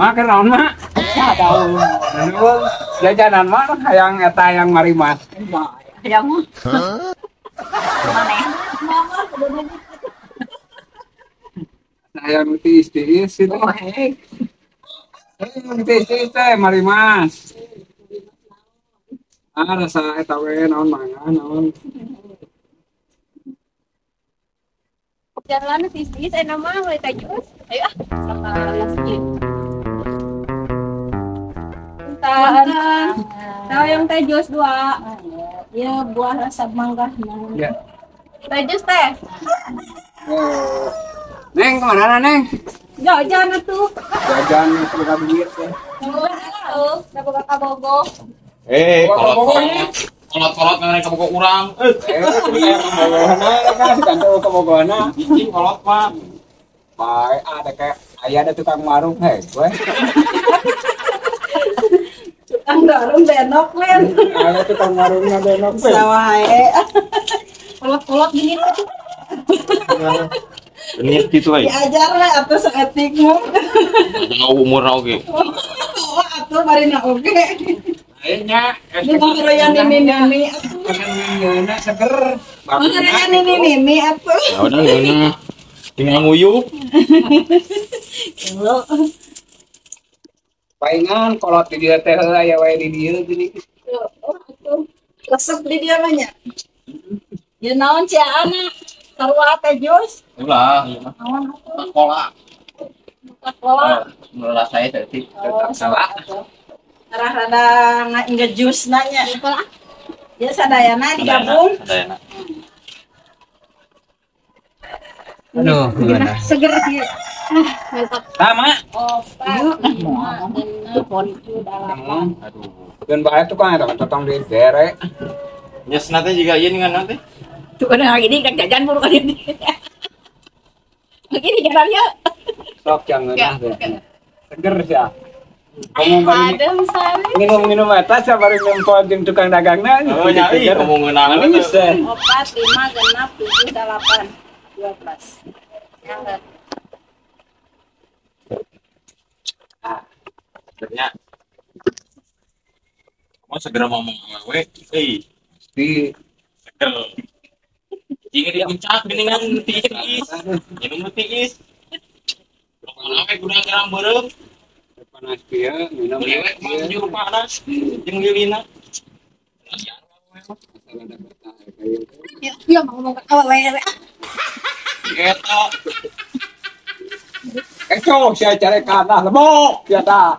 Makan naon mah? Ya tahu. Nuhun. Jajanan mah hayang eta yang marimas. Yang mana? Hayang tiis-tiis itu. Oh, hei. Tiis-tiis teh marimas. Rasa eta we naon mangan naon. Jalan tis-tis enak mah mulai tajus. Ayo masjid. Tahu yang tajus 2. Ya buah rasa mangga. Ya. Tajus teh. Neng kemana Neng? Jajan atuh. Jajan suka duit teh. Tuh, dapat kabogo. Kolot nang ka buku urang. Kemogohana. Ini kolot mah. Bae ada kayak aya ada tukang warung gue. Tukang warung benok len. Ada tukang warungnya benok we. Sawae. Kolot-kolot gini tuh. Niat gitu we. Diajar we atuh saetikmu. Tahu umur oge. Oh, atuh bari na oge. Kayaknya Ini mangarayan nini atuh. Ngeuna seger. Mangarayan nini atuh. Ya udah ngeunya. Tinggal nguyup. Paingan kolot di dieu teh aya wae di dieu gini. Resep di dia banyak. Ya naon cia anak. Sarua teh jus. Ulah, Naon atuh? sekolah. Sekolah. Menurut saya tadi tetap salah. Arah rada ngejus nanya. Ya sadayana digabung. Sadayana. Aduh, gimana? Seger dia. Mantap. Sama. Oh, Pak. Telepon itu dalam. Aduh. Dan bahaya tuh kan eta totong di dere. Nyes nanti juga ieu ngan nanti. Tuh kan lagi ini kan jajan buru kali ini. Begini jalannya. Sok jangan seger ya. Kamu bari minum eta sia bari nempel jeung tukang dagangna. Oh nyari kamu ngeunang Ini bisa. 4, 5, genap, 7, 8, 12. Yang sebenarnya kamu segera ngomong we Di seger ingin dipuncak geningan tiis minum tiis lama gudang garang beureum panas dia minum liwet mah juru panas jeung lilina ya mau ngomong awal wae. eta Cok saya cari kalah lebok ya ta.